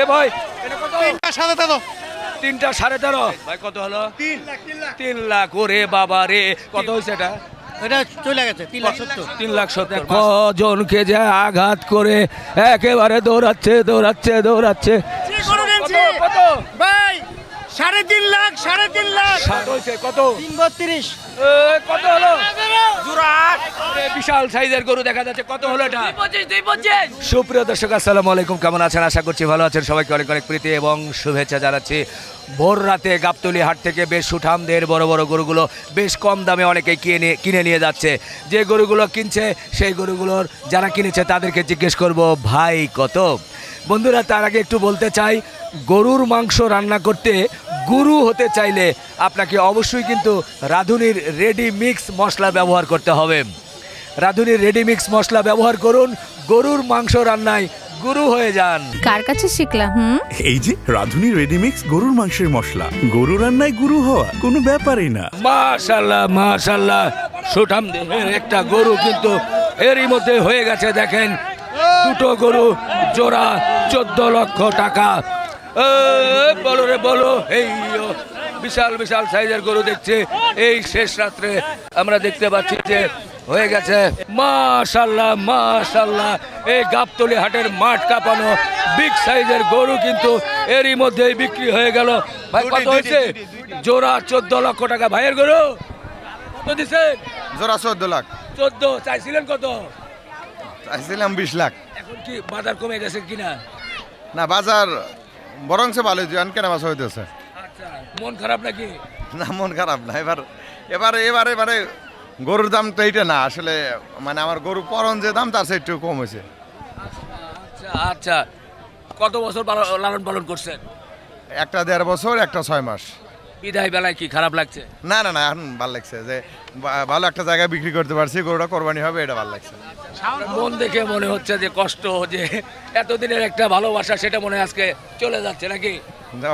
এ ভাই এটা কত? 3টা 13.5 3টা 13.5 ভাই কত হলো? 3 লাখ। ওরে বাবা রে, কত হয়েছে এটা? এটা চলে গেছে 3,70,000। 3,70,000। কজনকে যে আঘাত করে একেবারে দৌড়াচ্ছে। কত ভাই 3.5 লাখ 3.5 লাখ। ষাট হয়েছে কত? 332। কত হলো? বিশাল সাইজের গরু দেখা যাচ্ছে। কত হলো এটা? 225। সুপ্রিয় দর্শক, আসসালামু আলাইকুম। কেমন আছেন? আশা করছি ভালো আছেন। সবাইকে অনেক অনেক প্রীতি এবং শুভেচ্ছা জানাচ্ছি। ভোর রাতে গাবতলী হাট থেকে বেশ সুঠামদের বড় বড় গরুগুলো বেশ কম দামে অনেকেই কিনে নিয়ে যাচ্ছে। যে গরুগুলো কিনছে সেই গরুগুলোর যারা কিনেছে তাদেরকে জিজ্ঞেস করব, ভাই কত? বন্ধুরা, তার আগে একটু বলতে চাই, গরুর মাংস রান্না করতে গুরু হতে চাইলে আপনাকে অবশ্যই কিন্তু রাঁধুনির রেডি মিক্স মশলা ব্যবহার করতে হবে। রাঁধুনির রেডি মিক্স মশলা ব্যবহার করুন, গরুর মাংস রান্নায় গুরু হয়ে যান। কার কাছে শিখলাম? এই যে রাঁধুনি রেডিমিক্স গরুর মাংসের মশলা, গরু রান্নায় গুরু হওয়া কোনো ব্যাপারই না। মাশাআল্লাহ মাশাআল্লাহ, সুঠাম দেহের একটা গরু কিন্তু এরই মধ্যে হয়ে গেছে। দেখেন, দুটো গরু জোড়া 14 লক্ষ টাকা। বলো রে বলো। এই বিশাল বিশাল সাইজের গরু দেখছে। এই শেষ রাত্রে আমরা দেখতে পাচ্ছি যে হয়ে গেছে। মাশাআল্লাহ মাশাআল্লাহ, এই গাবতলী হাটের মাঠ কাঁপানো বিগ সাইজের গরু কিন্তু এরই মধ্যেই বিক্রি হয়ে গেল। ভাই কত হয়েছে? জোড়া 14 লক্ষ টাকা। ভাইয়ের গরু কত দিচ্ছেন? জোড়া 14 লাখ। 14 চাইছিলেন কত? চাইছিলাম 20 লাখ। এখন কি বাজার কমে গেছে কিনা? না, বাজার বরংস ভালো হয়েছে, কেনা মাছ হইতেছে। আচ্ছা, মন খারাপ নাকি? না, মন খারাপ না। এবারে মানে গরুর দাম তো এইটা না আসলে, মানে আমার গরু পরন যে দাম তার চেয়ে একটু কম হয়েছে। আচ্ছা আচ্ছা, কত বছর লালন পালন করছেন? একটা 1.5 বছর, একটা 6 মাস। বিদায় বেলায় কি খারাপ লাগছে? না না না, এখন ভালো লাগছে যে ভালো একটা জায়গায় বিক্রি করতে পারছি, গরুটা কোরবানি হবে, এটা ভালো লাগছে। মন দেখে মনে হচ্ছে যে কষ্ট, যে এতদিনের একটা ভালোবাসা সেটা মনে হয় আজকে চলে যাচ্ছে নাকি?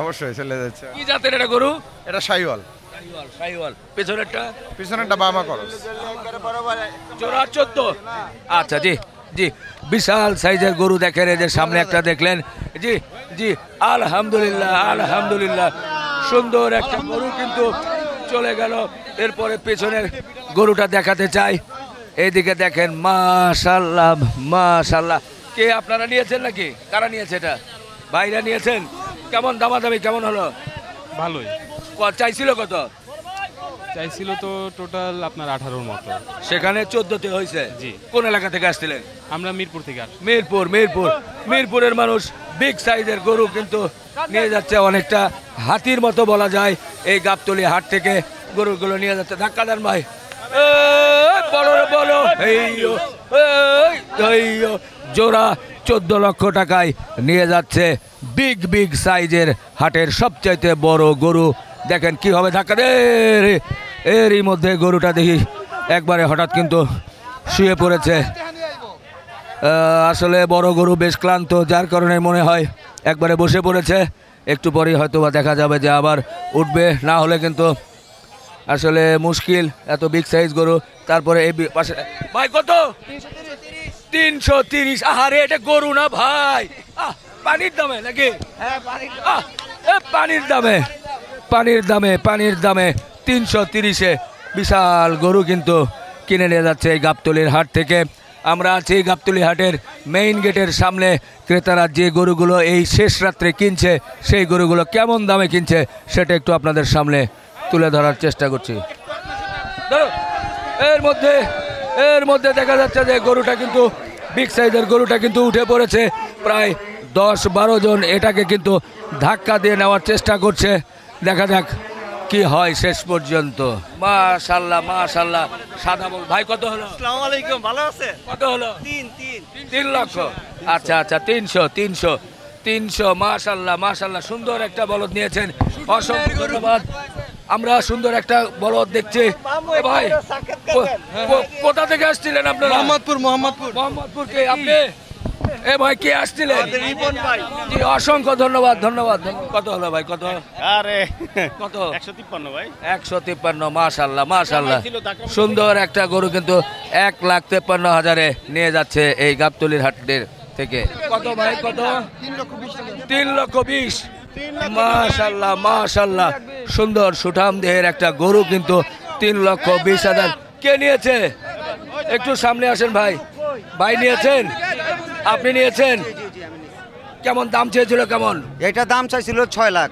অবশ্যই চলে যাচ্ছে। কি জাতের এটা গরু? এটা শাহিওয়াল। শাহিওয়াল। পেছনেরটা বামা করস। জোড়া 14। আচ্ছা, জি জি, বিশাল সাইজের গরু দেখেন। এদের সামনে একটা দেখলেন। জি জি, আলহামদুলিল্লাহ আলহামদুলিল্লাহ, সুন্দর একটা গরু কিন্তু চলে গেল। এরপরে পেছনের গরুটা দেখাতে চাই। এইদিকে দেখেন, মাশাআল্লাহ মাশাআল্লাহ। কে আপনারা নিয়েছেন নাকি? কারা নিয়েছে এটা? ভাইরা নিয়েছেন। কেমন দামাদামি কেমন হলো? ভালোই। চাইছিল কত? চাইছিল তো টোটাল আপনার 18-র মতো। সেখানে 14তে হয়েছে। জি। কোন এলাকা থেকে আসছিলেন? আমরা মিরপুর থেকে আসছি। মিরপুরের মানুষ বিগ সাইজের গরু কিন্তু নিয়ে যাচ্ছে, অনেকটা হাতির মতো বলা যায়। এই গাবতলী হাট থেকে গরুগুলো নিয়ে যাচ্ছে। ধাক্কা দেন ভাই। বলো। জোড়া 14 লক্ষ টাকায় নিয়ে যাচ্ছে বিগ সাইজের হাটের সবচাইতে বড় গরু। দেখেন কি হবে, ধাক্কা দে। এরই মধ্যে গরুটা দেখি একবারে হঠাৎ কিন্তু শুয়ে পড়েছে। আসলে বড় গরু বেশ ক্লান্ত, যার কারণে মনে হয় একবারে বসে পড়েছে। একটু পরেই হয়তো বা দেখা যাবে যে আবার উঠবে, না হলে কিন্তু আসলে মুশকিল, এত বিগ সাইজ গরু। তারপরে এই পাশে ভাই কত? 330। আহারে, এটা গরু না ভাই, পানির দামে নাকি? পানির দামে 330-এ বিশাল গরু কিন্তু কিনে নিয়ে যাচ্ছে এই গাবতলীর হাট থেকে। আমরা আছি গাবতলী হাটের মেইন গেটের সামনে। ক্রেতারা যে গরুগুলো এই শেষ রাত্রে কিনছে, সেই গরুগুলো কেমন দামে কিনছে সেটা একটু আপনাদের সামনে তুলে ধরার চেষ্টা করছি। এর মধ্যে দেখা যাচ্ছে যে গরুটা কিন্তু বিগ সাইজের গরুটা কিন্তু উঠে পড়েছে। প্রায় 10-12 জন এটাকে কিন্তু ধাক্কা দিয়ে নেওয়ার চেষ্টা করছে। দেখা যাক কি হয় শেষ পর্যন্ত। মাশাআল্লাহ মাশাআল্লাহ। সাদা বল ভাই কত হলো? আসসালামু আলাইকুম, ভালো আছে? কত হলো? 3 লক্ষ। আচ্ছা আচ্ছা, 300। মাশাআল্লাহ মাশাআল্লাহ, সুন্দর একটা বলদ নিয়েছেন, অসংখ্য ধন্যবাদ। আমরা সুন্দর একটা বলদ দেখছি। ভাই কোথা থেকে আসছিলেন আপনারা? মোহাম্মদপুর। কে আপনি? ভাই কে আসছিলেন? জি, অসংখ্য ধন্যবাদ। কত হলো ভাই? কত? আরে কত? 153 ভাই। 153। মাশাআল্লাহ মাশাআল্লাহ, সুন্দর একটা গরু কিন্তু 1,53,000-এ নিয়ে যাচ্ছে এই গাবতলীর হাটের থেকে। কত ভাই কত? 3,20,000। মাশাল্লাহ মাশাল্লাহ, সুন্দর সুঠাম দেহের একটা গরু কিন্তু 3,20,000। কে নিয়েছে? একটু সামনে আসেন ভাই। ভাই নিয়েছেন? আপনি নিয়েছেন? কেমন দাম চেয়েছিল? কেমন? এটা দাম চাইছিল 6 লাখ।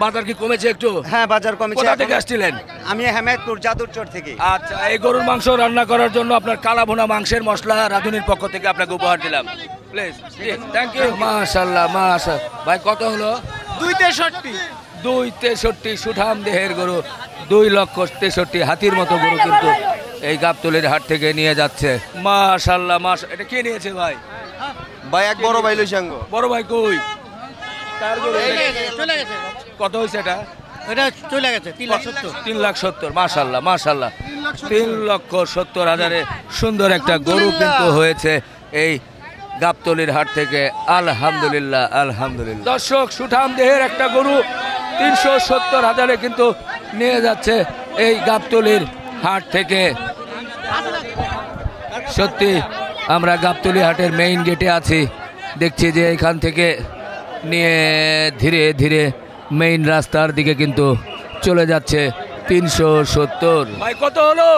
বাজার কি কমেছে একটু? হ্যাঁ, বাজার কমেছে। কোথা থেকে আসছিলেন? আমি হেমায়তপুর যাদুরচর থেকে। আচ্ছা, এই গরুর মাংস রান্না করার জন্য আপনার কালা ভুনা মাংসের মশলা রাঁধুনির পক্ষ থেকে আপনাকে উপহার দিলাম। Please, thank you. মাশাআল্লাহ মাশাআল্লাহ। ভাই কত হলো? 2,63। 2,63 সুঠাম দেহের গরু, 2,63,000 হাতির মতো গরু কিন্তু এই গাবতলীর হাট থেকে নিয়ে যাচ্ছে। মাশাআল্লাহ মাশাআল্লাহ। এটা কে নিয়েছে ভাই? ভাই এক বড় ভাই লইছাঙ্গ। বড় ভাই কই? তার গরু চলে গেছে। কত হয়েছে এটা? এটা চলে গেছে 3,70,000। 3,70,000। মাশাআল্লাহ মাশাআল্লাহ, 3,70,000 সুন্দর একটা গরু কিন্তু হয়েছে এই গাবতলীর হাট থেকে। আলহামদুলিল্লাহ আলহামদুলিল্লাহ। দর্শক, সুঠাম দেহের একটা গরু 370,000 কিন্তু নিয়ে যাচ্ছে এই গাবতলীর হাট থেকে। সত্যি আমরা গাবতলী হাটের মেইন গেটে আছি, দেখছি যে এখান থেকে নিয়ে ধীরে ধীরে মেইন রাস্তার দিকে কিন্তু চলে যাচ্ছে। 370। ভাই কত হলো?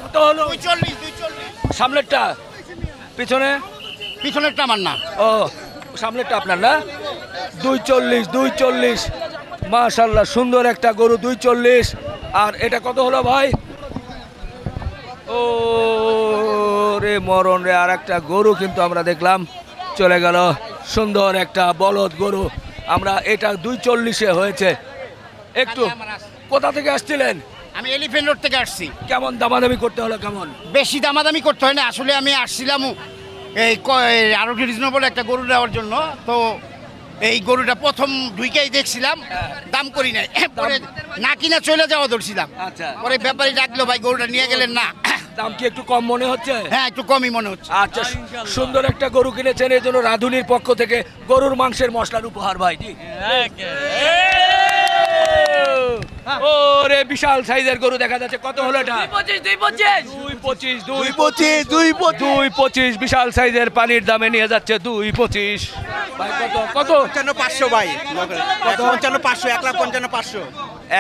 কত হলো? 2,40,000। সামনেরটা? পিছনে? পিছনেরটা আমার না। ও, সামনেরটা আপনার না? 2,40,000। মাশাআল্লাহ, সুন্দর একটা গরু 2,40,000। আর এটা কত হলো ভাই? ও রে মরণ রে, আর একটা গরু কিন্তু আমরা দেখলাম চলে গেল। সুন্দর একটা বলদ গরু, আমরা এটা 2,40,000 হয়েছে। একটু কোথা থেকে আসছিলেন? আমি এলিফ্যান্ট রোড থেকে আসছি। কেমন দামাদামি করতে হলো? কেমন? বেশি দামাদামি করতে হয় না, আসলে আমি আসছিলাম এই আরো রিজনেবল একটা গরু নেওয়ার জন্য। তো এই গরুটা প্রথম ঢুকেই দেখছিলাম, দাম করি নাই, পরে না কিনা চলে যাওয়া ধরছিলাম। আচ্ছা, পরে ব্যাপারী ডাকলো, ভাই গরুটা নিয়ে গেলেন না। দাম কি একটু কম মনে হচ্ছে? হ্যাঁ, একটু কমই মনে হচ্ছে। আচ্ছা, সুন্দর একটা গরু কিনেছেন, এই জন্য রাঁধুনির পক্ষ থেকে গরুর মাংসের মশলার উপহার ভাই। জি, ও রে, বিশাল সাইজের গরু দেখা যাচ্ছে। কত হলো এটা? 2,25,000। বিশাল সাইজের পানির দামে নিয়ে যাচ্ছে 2,25,000। ভাই কত? কত? 55,500 ভাই। 55,500, 1,55,500।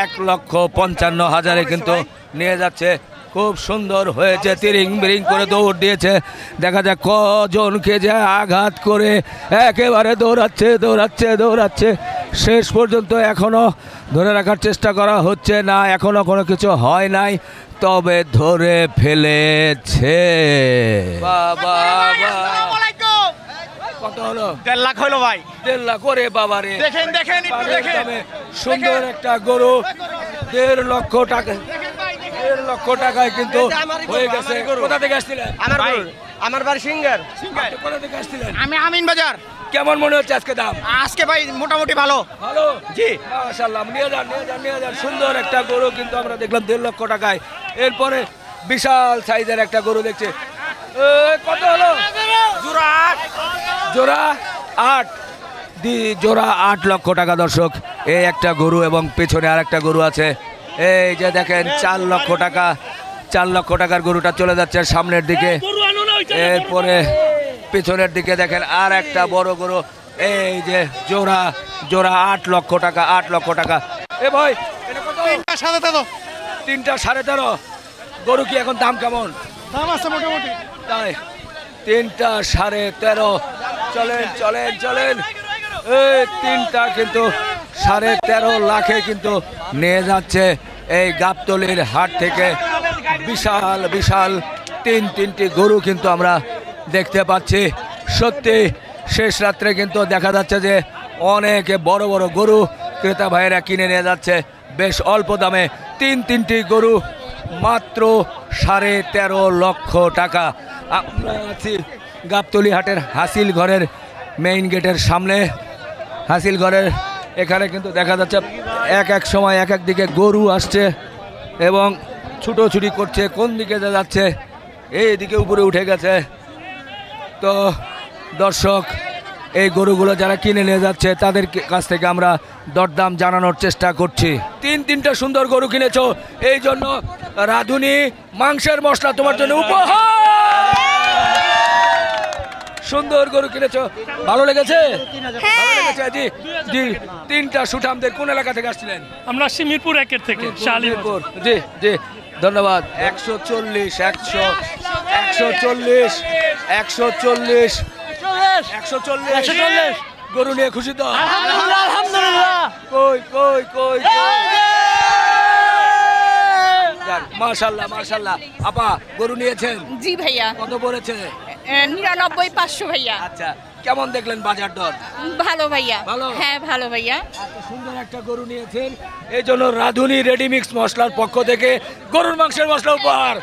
1,55,000 কিন্তু নিয়ে যাচ্ছে। খুব সুন্দর হয়েছে, তিরিং বিরিং করে দৌড় দিয়েছে। দেখা যাক কজনকে যে আঘাত করে একেবারে দৌড়াচ্ছে। শেষ পর্যন্ত এখনো ধরে রাখার চেষ্টা করা হচ্ছে না, এখনো কোনো কিছু হয় নাই, তবে ধরে ফেলেছে। বাবা, কত হলো? 1.5 লাখ হলো ভাই। 1.5 লাখ করে বাবা রে। দেখেন সুন্দর একটা গরু 1.5 লক্ষ টাকা। 1.5 লক্ষ টাকায় কিন্তু হয়ে গেছে। কোথা থেকে আসছিলেন? আমার বাড়ি সিঙ্গার। কোথা থেকে আসছিলেন? আমি আমিন বাজার। কেমন মনে হচ্ছে আজকে দাম? আজকে ভাই মোটামুটি ভালো। ভালো জি, মাশাআল্লাহ। নিয়ে যান। সুন্দর একটা গরু কিন্তু আমরা দেখলাম 1.5 লক্ষ টাকায়। এরপরে বিশাল সাইজের একটা গরু দেখছে। কত হলো? জোড়া 8। জোড়া 8 লক্ষ টাকা। দর্শক, এই একটা গরু এবং পেছনে আর একটা গরু আছে। এই যে দেখেন 4 লক্ষ টাকা। 4 লক্ষ টাকার গরুটা চলে যাচ্ছে সামনের দিকে। এরপরে পেছনের দিকে দেখেন আর একটা বড় গরু। এই যে জোড়া 8 লক্ষ টাকা। 8 লক্ষ টাকা। এ ভাই, এটা কত? 3টা 13.5। গরু কি এখন দাম কেমন? দাম আছে মোটামুটি। তাই 3টা 13.5। চলেন। এই 3টা কিন্তু 13.5 লাখে কিন্তু নিয়ে যাচ্ছে এই গাবতলীর হাট থেকে। বিশাল তিনটি গরু কিন্তু আমরা দেখতে পাচ্ছি। সত্যি শেষ রাত্রে কিন্তু দেখা যাচ্ছে যে অনেক বড় গরু ক্রেতা ভাইয়েরা কিনে নিয়ে যাচ্ছে বেশ অল্প দামে। তিনটি গরু মাত্র 13.5 লক্ষ টাকা। আমরা আছি গাবতলী হাটের হাসিল ঘরের মেইন গেটের সামনে। হাসিল ঘরের এখানে কিন্তু দেখা যাচ্ছে এক সময় এক দিকে গরু আসছে এবং ছুটোছুটি করছে। কোন দিকে যাচ্ছে? এইদিকে উপরে উঠে গেছে। তো দর্শক, এই গরুগুলো যারা কিনে নিয়ে যাচ্ছে তাদের কাছ থেকে আমরা দরদাম জানানোর চেষ্টা করছি। 3টা সুন্দর গরু কিনেছো, এই জন্য রাঁধুনি মাংসের মশলা তোমার জন্য উপহার। সুন্দর গরু কিনেছো, ভালো লেগেছে? ভালো লেগেছে জি জি। তিনটা সুঠামদের কোন এলাকা থেকে আসছিলেন? আমরা মিরপুর 1 থেকে শালিপুর। জি জি ধন্যবাদ। 140 140 140 140 গরু নিয়ে খুশি তো? আলহামদুলিল্লাহ। কই কই কই মাশাআল্লাহ মাশাআল্লাহ। আপা গরু নিয়েছেন? জি ভাইয়া। কত পড়েছে? 99 500 ভাইয়া। আচ্ছা কেমন দেখলেন বাজার দর? ভালো ভাইয়া। ভালো? হ্যাঁ ভালো ভাইয়া। এত সুন্দর একটা গরু নিয়েছেন, এই জন্য রাধুনী রেডিমিক্স মশলার পক্ষ থেকে গরুর মাংসের মশলা উপহার।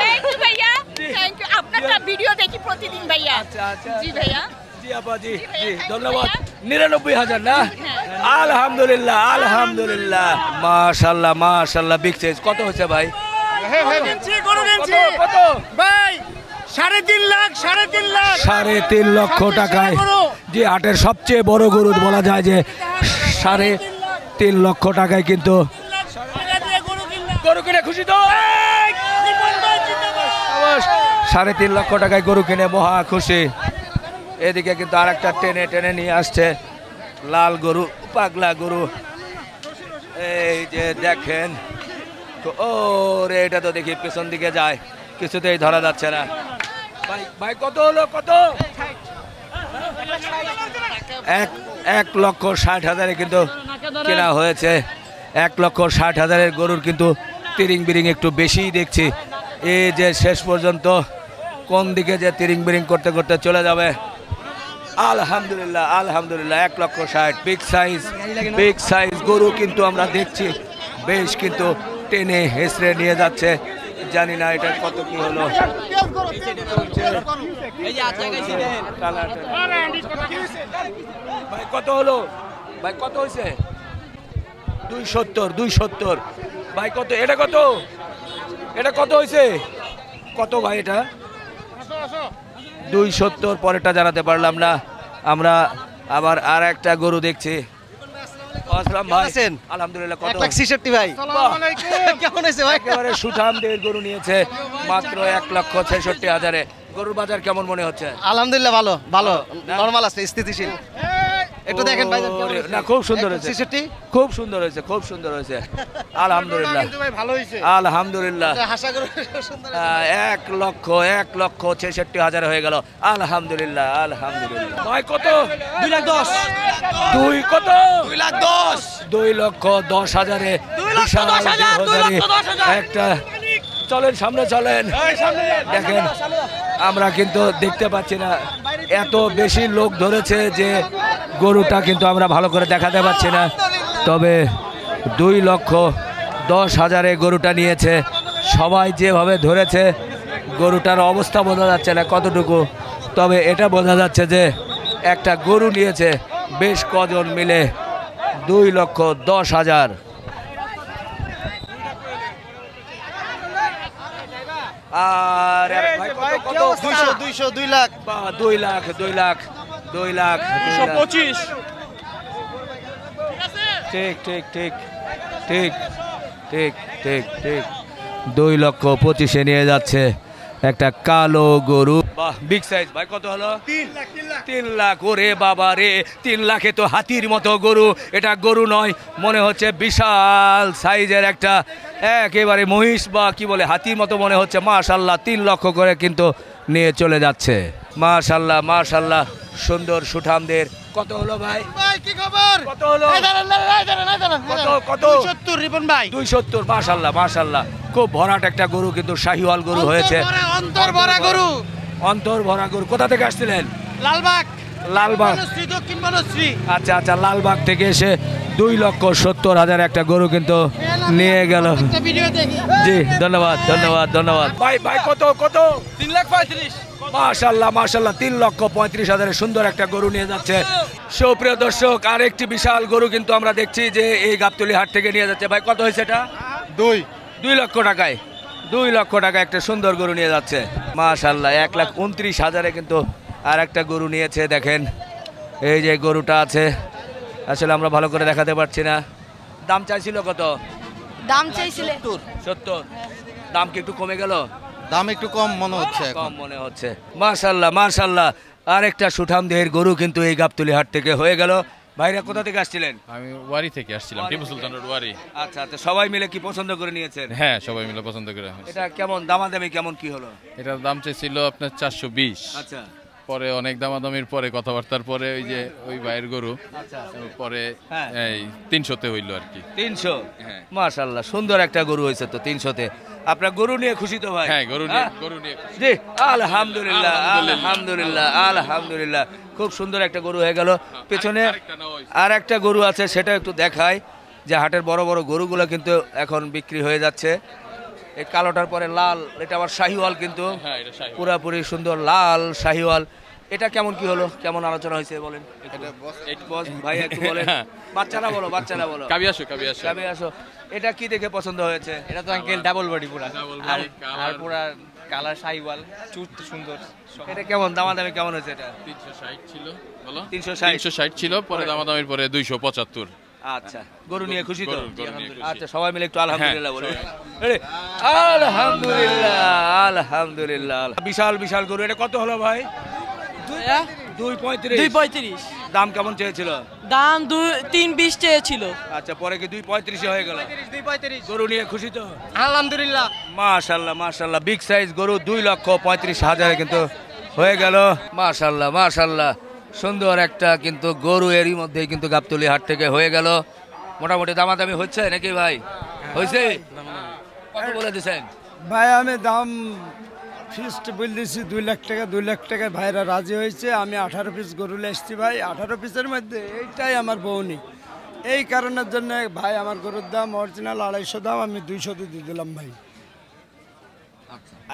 থ্যাংক ইউ ভাইয়া। Thank you. আপনারটা ভিডিও দেখি প্রতিদিন ভাইয়া। আচ্ছা আচ্ছা জি ভাইয়া। জি আপা জি জি ধন্যবাদ। 99,000 না? আলহামদুলিল্লাহ আলহামদুলিল্লাহ মাশাআল্লাহ মাশাআল্লাহ। বিগ সাইজ কত হচ্ছে ভাই? কত? ভাই 3.5 লাখ 3.5 লাখ 3.5 লক্ষ টাকায় যে হাটের সবচেয়ে বড় গরু বলা যায় যে 3.5 লক্ষ টাকায় কিন্তু গরু কিনে খুশি তো? 3.5 লক্ষ টাকায় গরু কিনে মহা খুশি। এদিকে কিন্তু আর একটা টেনে টেনে নিয়ে আসছে লাল গরু, পাগলা গরু। এই যে দেখেন, ও রে, এটা তো দেখি পেছন দিকে যায়, কিছুতেই ধরা যাচ্ছে না। ভাই ভাই কত হলো? কত? 1,60,000 কিন্তু কেনা হয়েছে। 1,60,000 গরুর কিন্তু তিরিং বিরিং একটু বেশিই দেখছি। এই যে শেষ পর্যন্ত কোন দিকে যে তিরিং বিরিং করতে করতে চলে যাবে। আলহামদুলিল্লাহ আলহামদুলিল্লাহ। 1,60,000 বিগ সাইজ গরু কিন্তু আমরা দেখছি, বেশ কিন্তু টেনে হেসড়ে নিয়ে যাচ্ছে। জানি না এটা কত কি হলো। ভাই কত হলো? ভাই কত হয়েছে? 270 ভাই কত? এটা কত? এটা কত হয়েছে? কত ভাই এটা? 270। পরেরটা জানাতে পারলাম না। আমরা আবার আর একটা গরু দেখছি। আসসালাম ভাই। আলহামদুলিল্লাহ। কত? 1,66,000 ভাই। কেমন হয়েছে ভাই? একেবারে সুঠামদের গরু নিয়েছে মাত্র 1,66,000-এ। গরুর বাজার কেমন মনে হচ্ছে? আলহামদুলিল্লাহ ভালো ভালো নরমাল আছে, স্থিতিশীল। একটু দেখেন ভাই। না খুব সুন্দর হয়েছে, 66 খুব সুন্দর হয়েছে, খুব সুন্দর হয়েছে। আলহামদুলিল্লাহ আলহামদুলিল্লাহ। 1,66,000 হয়ে গেল। আলহামদুলিল্লাহ আলহামদুলিল্লাহ। ভাই কত? 2,10,000। 2 কত? 2,10,000। 2,10,000-এ বিশাল দেহধারী একটা। চলেন সামনে চলেন। দেখেন আমরা কিন্তু দেখতে পাচ্ছি না, এত বেশি লোক ধরেছে যে গরুটা কিন্তু আমরা ভালো করে দেখাতে পাচ্ছি না। তবে 2,10,000-এ গরুটা নিয়েছে। সবাই যেভাবে ধরেছে গরুটার অবস্থা বোঝা যাচ্ছে না কতটুকু, তবে এটা বোঝা যাচ্ছে যে একটা গরু নিয়েছে বেশ কজন মিলে। 2,10,000। আর কত? 200 2 লাখ। 2 লাখ 2 লাখ 2 লাখ 225। ঠিক ঠিক ঠিক ঠিক ঠিক ঠিক ঠিক 2,25,000-এ নিয়ে যাচ্ছে একটা কালো গরু। বাহ বিগ সাইজ। ভাই কত হলো? 3 লাখ। ওরে বাবা রে, 3 লাখে তো হাতির মতো গরু। এটা গরু নয়, মনে হচ্ছে বিশাল সাইজের একটা একেবারে মহিষ বা কি বলে হাতির মতো মনে হচ্ছে। মাশাআল্লাহ 3 লক্ষ করে কিন্তু নিয়ে চলে যাচ্ছে। মাশাআল্লাহ মাশাআল্লাহ। সুন্দর সুঠামদের। কত হলো ভাই? কি খবর? কত হলো? কত কত? 270 রিপন ভাই। 270। মাশাআল্লাহ মাশাআল্লাহ। খুব ভরাট একটা গরু কিন্তু শাহিওয়াল গরু হয়েছে। অন্তর ভরা গরু। অন্তর ভরা গরু। কোথা থেকে আসছিলেন? লালবাগ। লালবাগ। দক্ষিণ বনশ্রী। আচ্ছা আচ্ছা, লালবাগ থেকে এসে 2,70,000 একটা গরু কিন্তু নিয়ে গেল। ভিডিও দেখি। জি ধন্যবাদ ধন্যবাদ ধন্যবাদ। ভাই ভাই কত কত? 3,35,000। মাশাআল্লাহ মাশাআল্লাহ। 3,35,000-এর সুন্দর একটা গরু নিয়ে যাচ্ছে। সুপ্রিয় দর্শক, আর একটি বিশাল গরু কিন্তু আমরা দেখছি যে এই গাবতলী হাট থেকে নিয়ে যাচ্ছে। ভাই কত হয়েছে এটা? 2 লক্ষ টাকায়। 2 লক্ষ টাকা একটা সুন্দর গরু নিয়ে যাচ্ছে। মাশাআল্লাহ। 1,29,000-এ কিন্তু আর একটা গরু নিয়েছে। দেখেন এই যে গরুটা আছে, আসলে আমরা ভালো করে দেখাতে পারছি না। দাম চাইছিল কত? দাম চাইছিলে 70। দাম কি একটু কমে গেল? দাম একটু কম মনে হচ্ছে কম মনে হচ্ছে। মাশাল্লাহ মাশাল্লাহ, আরেকটা সুঠাম দেহের গরু কিন্তু এই গাবতলী হাট থেকে হয়ে গেল। ভাইরা কোথা থেকে আসছিলেন? আমি ওয়ারি থেকে আসছিলাম, টিপু সুলতান রোড ওয়ারি। আচ্ছা আচ্ছা, সবাই মিলে কি পছন্দ করে নিয়েছেন? হ্যাঁ, সবাই মিলে পছন্দ করে। এটা কেমন দামাদামি কেমন কি হলো? এটার দাম চাইছিল আপনার 420। আচ্ছা পরে অনেক দামাদামির পরে কথাবার্তার পরে ওই যে ওই ভাইয়ের গরু আচ্ছা পরে হ্যাঁ। এই 300-তে হইলো আর কি। 300। হ্যাঁ। মাশাল্লাহ, সুন্দর একটা গরু হয়েছে তো 300-তে। আপনার গরু নিয়ে খুশি তো ভাই? হ্যাঁ, গরু নিয়ে জি আলহামদুলিল্লাহ আলহামদুলিল্লাহ আলহামদুলিল্লাহ, খুব সুন্দর একটা গরু হয়ে গেল। পেছনে আর একটা গরু আছে, সেটা একটু দেখায় যে হাটের বড় বড় গরুগুলো কিন্তু এখন বিক্রি হয়ে যাচ্ছে। এই কালোটার পরে লাল, এটা আবার শাহিওয়াল কিন্তু হ্যাঁ, এটা শাহিওয়াল। পুরাপুরি সুন্দর লাল শাহিওয়াল। এটা কেমন কি হলো, কেমন আলোচনা হয়েছে বলেন বস ভাই, একটু বলেন। বাচ্চারা বলো, বাচ্চারা বলো। কাবি আসো। যাবে আসো। এটা কি দেখে পছন্দ হয়েছে? এটা তো আঙ্কেল ডাবল বডি পুরা, আর পুরা কালার সাইওয়াল, চুট সুন্দর। এটা কেমন দামাদামি কেমন হয়েছে? এটা 360 ছিল, বলো 360 360 ছিল, পরে দামাদামির পরে 275। আচ্ছা, গরু নিয়ে খুশি তো? গরু নিয়ে খুশি। আচ্ছা, সবাই মিলে একটু আলহামদুলিল্লাহ বলে। আলহামদুলিল্লাহ আলহামদুলিল্লাহ। বিশাল বিশাল গরু। এটা কত হলো ভাই? 2.35। 2.35 দাম কেমন চেয়েছিল? দাম 3.20 চেয়েছিল। আচ্ছা, পরে কি 2.35 হয়ে গেল? 2.35। গরু নিয়ে খুশি তো? আলহামদুলিল্লাহ। মাশাআল্লাহ মাশাআল্লাহ, বিগ সাইজ গরু 2,35,000 কিন্তু হয়ে গেল। মাশাআল্লাহ মাশাআল্লাহ, সুন্দর একটা কিন্তু গরু এরই মধ্যে কিন্তু গাবতলী হাট থেকে হয়ে গেল। মোটামুটি দামাদামি হচ্ছে নাকি ভাই? হয়েছে? কত বলে দিছেন ভাই? আমি দাম ফিক্সড বলতেছি 2 লাখ টাকা। 2 লাখ টাকায় ভাইরা রাজি হয়েছে। আমি 18 পিস গরু এসছি ভাই। 18 পিসের মধ্যে এইটাই আমার বউনি। এই কারণের জন্য ভাই আমার গরুর দাম অরিজিনাল 250 দাম, আমি 200 দিয়ে দিলাম ভাই।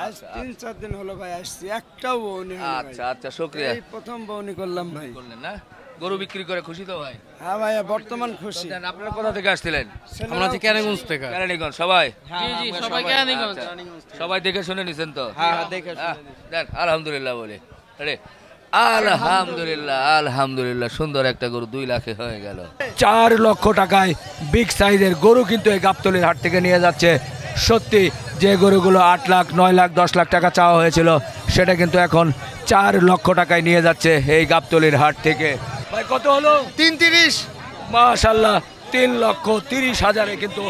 আজ 3-4 দিন হলো ভাই আসছি, একটাও বউনি হয়নি ভাই। আচ্ছা আচ্ছা, শুকরিয়া। এই প্রথম বউনি করলাম ভাই। করলেন না? গরু বিক্রি করে খুশি তো ভাই? হ্যাঁ ভাই, বর্তমান খুশি। দেন, আপনারা কোথা থেকে আসছিলেন? আমরা থেকে কেরানীগঞ্জ থেকে। কেরানীগঞ্জ সবাই? জি সবাই কেরানীগঞ্জ। আচ্ছা, সবাই দেখে শুনে নিছেন তো? হ্যাঁ, দেখে দেন আলহামদুলিল্লাহ বলে। আরে আলহামদুলিল্লাহ আলহামদুলিল্লাহ, সুন্দর একটা গরু 2 লাখে হয়ে গেল। 4 লক্ষ টাকায় বিগ সাইজের গরু কিন্তু এই গাবতলীর হাট থেকে নিয়ে যাচ্ছে। সত্যি যে গরুগুলো 8 লাখ 9 লাখ 10 লাখ টাকা চাওয়া হয়েছিল, সেটা কিন্তু এখন 4 লক্ষ টাকায় নিয়ে যাচ্ছে এই গাবতলীর হাট থেকে। ভাই কত হলো? 330। মাশাআল্লাহ, 3,30,000 কিন্তু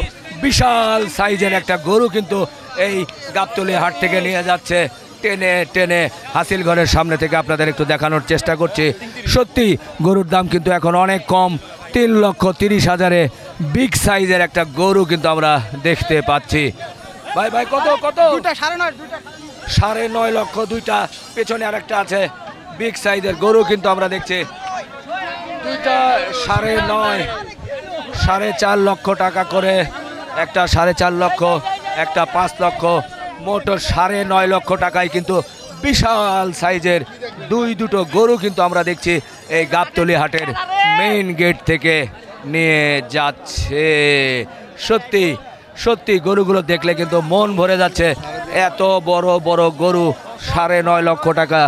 বিশাল সাইজের একটা গরু কিন্তু এই গাবতলী হাট থেকে নিয়ে যাচ্ছে। টেনে টেনে হাসিল ঘরের সামনে থেকে আপনাদের একটু দেখানোর চেষ্টা করছি। সত্যি গরুর দাম কিন্তু এখন অনেক কম। 3,30,000 বিগ সাইজের একটা গরু কিন্তু আমরা দেখতে পাচ্ছি। ভাই ভাই কত কত? 9.5 লক্ষ দুইটা। পেছনে আরেকটা আছে বিগ সাইজের গরু কিন্তু আমরা দেখছি। দুইটা 9.5 4.5 লক্ষ টাকা করে, একটা 4.5 লক্ষ, একটা 5 লক্ষ, মোট 9.5 লক্ষ টাকায় কিন্তু বিশাল সাইজের দুটো গরু কিন্তু আমরা দেখছি এই গাবতলী হাটের মেইন গেট থেকে নিয়ে যাচ্ছে। সত্যি সত্যি গরুগুলো দেখলে কিন্তু মন ভরে যাচ্ছে। এত বড় বড় গরু, 9.5 লক্ষ টাকা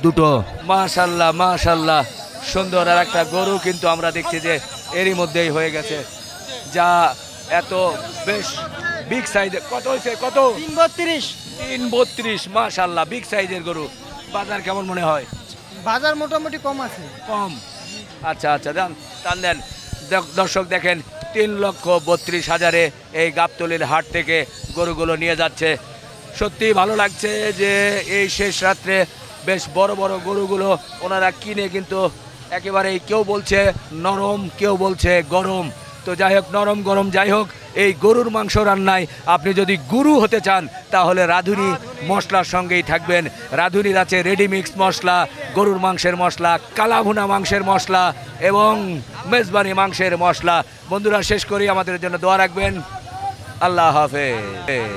দুটো। মাশাল্লাহ মাশাল্লাহ, সুন্দর আর একটা গরু কিন্তু আমরা দেখছি যে এরই মধ্যেই হয়ে গেছে, যা এত বেশ বিগ সাইজের। কত হয়েছে? কত? 3.32। মাশাল্লাহ, বিগ সাইজের গরু। বাজার কেমন মনে হয়? বাজার মোটামুটি কম আছে। কম? আচ্ছা আচ্ছা, টান দেন। দর্শক দেখেন, 3,32,000 এই গাবতলীর হাট থেকে গরুগুলো নিয়ে যাচ্ছে। সত্যি ভালো লাগছে যে এই শেষ রাত্রে বেশ বড় বড় গরুগুলো ওনারা কিনে কিন্তু একেবারে, কেউ বলছে নরম, কেউ বলছে গরম। তো যাই হোক, নরম গরম যাই হোক, এই গরুর মাংস রান্নায় আপনি যদি গুরু হতে চান তাহলে রাঁধুনি মশলার সঙ্গেই থাকবেন। রাঁধুনির আছে রেডিমিক্স মশলা, গরুর মাংসের মশলা, কালাভুনা মাংসের মশলা এবং মেজবানি মাংসের মশলা। বন্ধুরা, শেষ করি, আমাদের জন্য দোয়া রাখবেন। আল্লাহ হাফেজ।